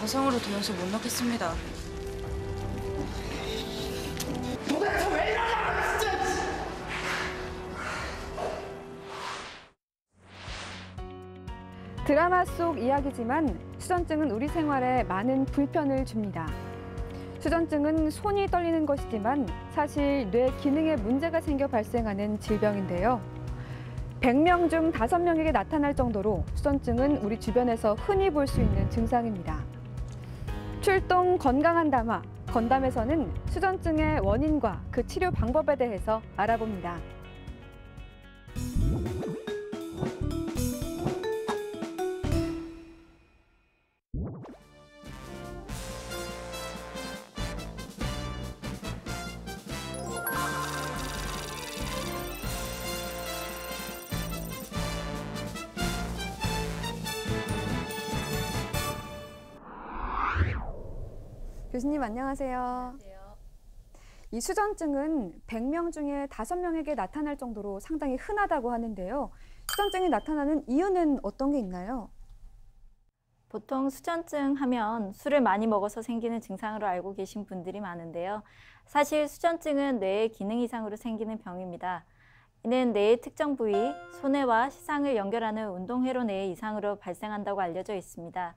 영상으로 동영상 못 넣겠습니다. 도대체 왜 이러냐고 진짜! 드라마 속 이야기지만 수전증은 우리 생활에 많은 불편을 줍니다. 수전증은 손이 떨리는 것이지만 사실 뇌 기능에 문제가 생겨 발생하는 질병인데요. 100명 중 5명에게 나타날 정도로 수전증은 우리 주변에서 흔히 볼 수 있는 증상입니다. 출동 건강한 담화, 건담에서는 수전증의 원인과 그 치료 방법에 대해서 알아봅니다. 교수님 안녕하세요. 안녕하세요. 이 수전증은 100명 중에 5명에게 나타날 정도로 상당히 흔하다고 하는데요. 수전증이 나타나는 이유는 어떤 게 있나요? 보통 수전증 하면 술을 많이 먹어서 생기는 증상으로 알고 계신 분들이 많은데요. 사실 수전증은 뇌의 기능 이상으로 생기는 병입니다. 이는 뇌의 특정 부위, 손해와 시상을 연결하는 운동회로 뇌의 이상으로 발생한다고 알려져 있습니다.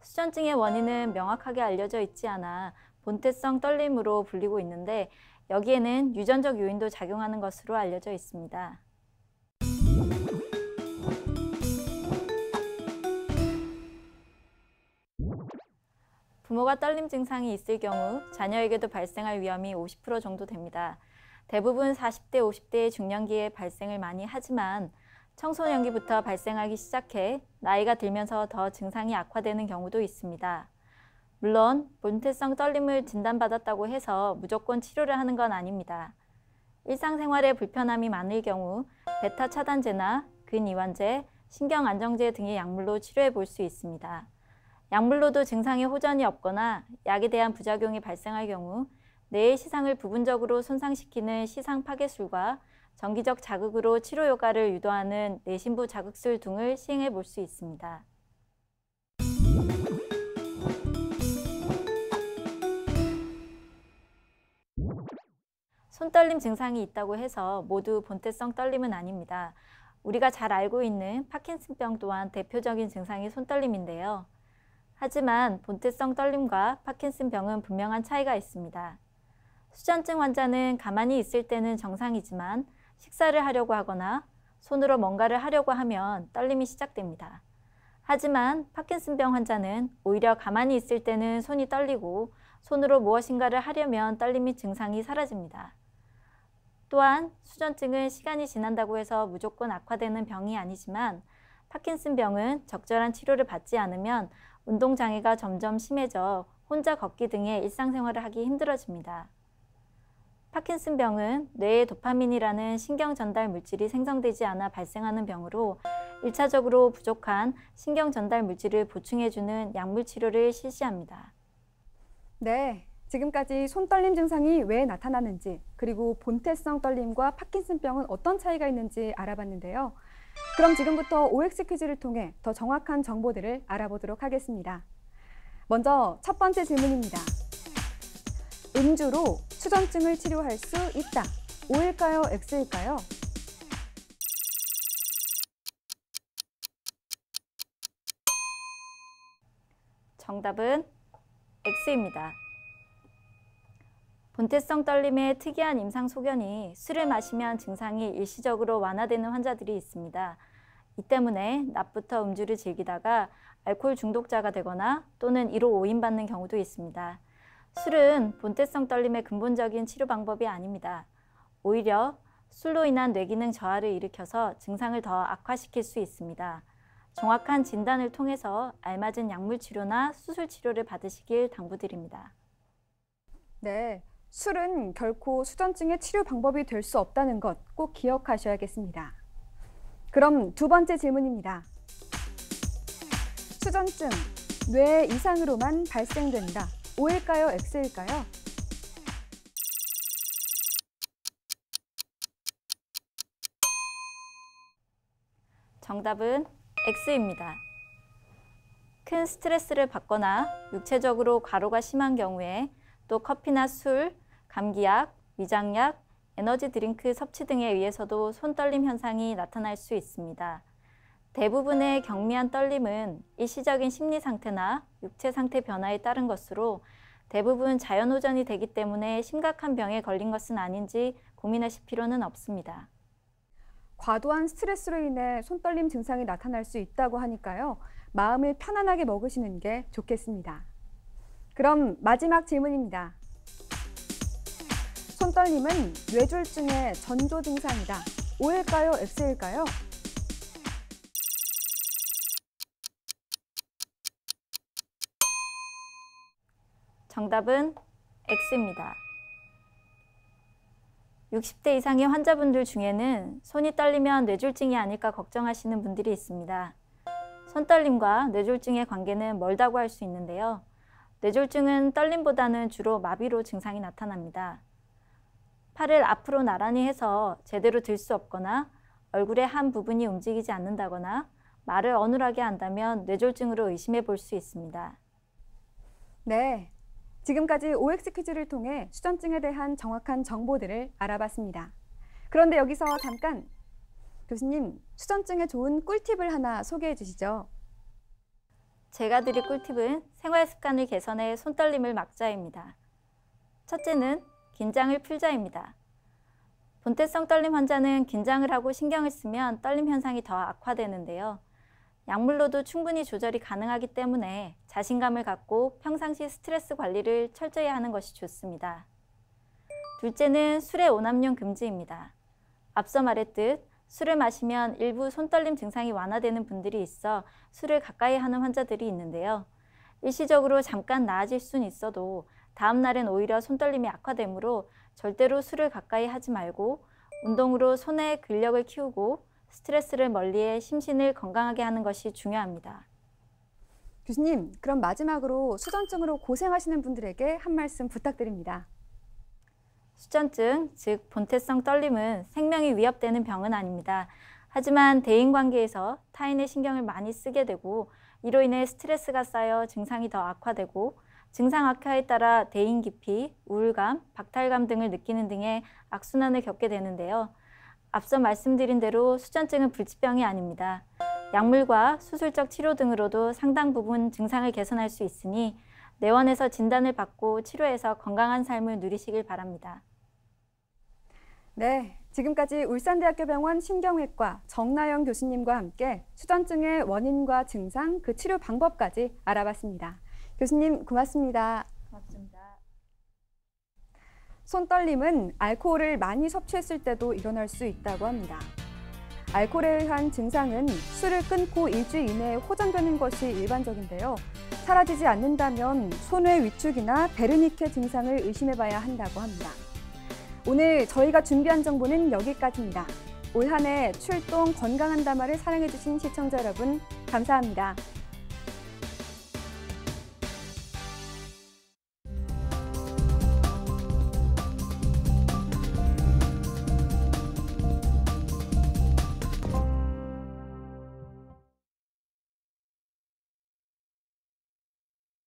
수전증의 원인은 명확하게 알려져 있지 않아 본태성 떨림으로 불리고 있는데 여기에는 유전적 요인도 작용하는 것으로 알려져 있습니다. 부모가 떨림 증상이 있을 경우 자녀에게도 발생할 위험이 50% 정도 됩니다. 대부분 40대, 50대의 중년기에 발생을 많이 하지만 청소년기부터 발생하기 시작해 나이가 들면서 더 증상이 악화되는 경우도 있습니다. 물론 본태성 떨림을 진단받았다고 해서 무조건 치료를 하는 건 아닙니다. 일상생활에 불편함이 많을 경우 베타 차단제나 근이완제, 신경안정제 등의 약물로 치료해 볼 수 있습니다. 약물로도 증상에 호전이 없거나 약에 대한 부작용이 발생할 경우 뇌의 시상을 부분적으로 손상시키는 시상 파괴술과 정기적 자극으로 치료 효과를 유도하는 뇌신부 자극술 등을 시행해 볼 수 있습니다. 손떨림 증상이 있다고 해서 모두 본태성 떨림은 아닙니다. 우리가 잘 알고 있는 파킨슨병 또한 대표적인 증상이 손떨림인데요. 하지만 본태성 떨림과 파킨슨병은 분명한 차이가 있습니다. 수전증 환자는 가만히 있을 때는 정상이지만 식사를 하려고 하거나 손으로 뭔가를 하려고 하면 떨림이 시작됩니다. 하지만 파킨슨병 환자는 오히려 가만히 있을 때는 손이 떨리고 손으로 무엇인가를 하려면 떨림이 증상이 사라집니다. 또한 수전증은 시간이 지난다고 해서 무조건 악화되는 병이 아니지만 파킨슨병은 적절한 치료를 받지 않으면 운동장애가 점점 심해져 혼자 걷기 등의 일상생활을 하기 힘들어집니다. 파킨슨병은 뇌에 도파민이라는 신경 전달 물질이 생성되지 않아 발생하는 병으로 1차적으로 부족한 신경 전달 물질을 보충해주는 약물 치료를 실시합니다. 네, 지금까지 손떨림 증상이 왜 나타나는지 그리고 본태성 떨림과 파킨슨병은 어떤 차이가 있는지 알아봤는데요. 그럼 지금부터 OX 퀴즈를 통해 더 정확한 정보들을 알아보도록 하겠습니다. 먼저 첫 번째 질문입니다. 음주로 수전증을 치료할 수 있다. O일까요? X일까요? 정답은 X입니다. 본태성 떨림의 특이한 임상 소견이 술을 마시면 증상이 일시적으로 완화되는 환자들이 있습니다. 이 때문에 낮부터 음주를 즐기다가 알코올 중독자가 되거나 또는 이로 오인받는 경우도 있습니다. 술은 본태성 떨림의 근본적인 치료 방법이 아닙니다. 오히려 술로 인한 뇌기능 저하를 일으켜서 증상을 더 악화시킬 수 있습니다. 정확한 진단을 통해서 알맞은 약물 치료나 수술 치료를 받으시길 당부드립니다. 네, 술은 결코 수전증의 치료 방법이 될 수 없다는 것 꼭 기억하셔야겠습니다. 그럼 두 번째 질문입니다. 수전증, 뇌 이상으로만 발생된다. O일까요? X일까요? 정답은 X입니다. 큰 스트레스를 받거나 육체적으로 과로가 심한 경우에 또 커피나 술, 감기약, 위장약, 에너지 드링크 섭취 등에 의해서도 손떨림 현상이 나타날 수 있습니다. 대부분의 경미한 떨림은 일시적인 심리 상태나 육체 상태 변화에 따른 것으로 대부분 자연호전이 되기 때문에 심각한 병에 걸린 것은 아닌지 고민하실 필요는 없습니다. 과도한 스트레스로 인해 손떨림 증상이 나타날 수 있다고 하니까요. 마음을 편안하게 먹으시는 게 좋겠습니다. 그럼 마지막 질문입니다. 손떨림은 뇌졸중의 전조 증상이다. O일까요? X일까요? 정답은 X입니다. 60대 이상의 환자분들 중에는 손이 떨리면 뇌졸중이 아닐까 걱정하시는 분들이 있습니다. 손떨림과 뇌졸중의 관계는 멀다고 할 수 있는데요. 뇌졸중은 떨림보다는 주로 마비로 증상이 나타납니다. 팔을 앞으로 나란히 해서 제대로 들 수 없거나 얼굴의 한 부분이 움직이지 않는다거나 말을 어눌하게 한다면 뇌졸중으로 의심해 볼 수 있습니다. 네, 지금까지 OX 퀴즈를 통해 수전증에 대한 정확한 정보들을 알아봤습니다. 그런데 여기서 잠깐! 교수님, 수전증에 좋은 꿀팁을 하나 소개해 주시죠. 제가 드릴 꿀팁은 생활 습관을 개선해 손떨림을 막자입니다. 첫째는 긴장을 풀자입니다. 본태성 떨림 환자는 긴장을 하고 신경을 쓰면 떨림 현상이 더 악화되는데요. 약물로도 충분히 조절이 가능하기 때문에 자신감을 갖고 평상시 스트레스 관리를 철저히 하는 것이 좋습니다. 둘째는 술의 오남용 금지입니다. 앞서 말했듯 술을 마시면 일부 손떨림 증상이 완화되는 분들이 있어 술을 가까이 하는 환자들이 있는데요. 일시적으로 잠깐 나아질 수는 있어도 다음 날엔 오히려 손떨림이 악화되므로 절대로 술을 가까이 하지 말고 운동으로 손의 근력을 키우고 스트레스를 멀리해 심신을 건강하게 하는 것이 중요합니다. 교수님, 그럼 마지막으로 수전증으로 고생하시는 분들에게 한 말씀 부탁드립니다. 수전증, 즉 본태성 떨림은 생명이 위협되는 병은 아닙니다. 하지만 대인관계에서 타인의 신경을 많이 쓰게 되고 이로 인해 스트레스가 쌓여 증상이 더 악화되고 증상 악화에 따라 대인 기피, 우울감, 박탈감 등을 느끼는 등의 악순환을 겪게 되는데요. 앞서 말씀드린 대로 수전증은 불치병이 아닙니다. 약물과 수술적 치료 등으로도 상당 부분 증상을 개선할 수 있으니 내원에서 진단을 받고 치료해서 건강한 삶을 누리시길 바랍니다. 네, 지금까지 울산대학교병원 신경외과 정나영 교수님과 함께 수전증의 원인과 증상, 그 치료 방법까지 알아봤습니다. 교수님, 고맙습니다. 고맙습니다. 손떨림은 알코올을 많이 섭취했을 때도 일어날 수 있다고 합니다. 알코올에 의한 증상은 술을 끊고 일주일 이내에 호전되는 것이 일반적인데요. 사라지지 않는다면 손의 위축이나 베르니케 증상을 의심해봐야 한다고 합니다. 오늘 저희가 준비한 정보는 여기까지입니다. 올 한 해 출동 건강한 담화를 사랑해주신 시청자 여러분, 감사합니다.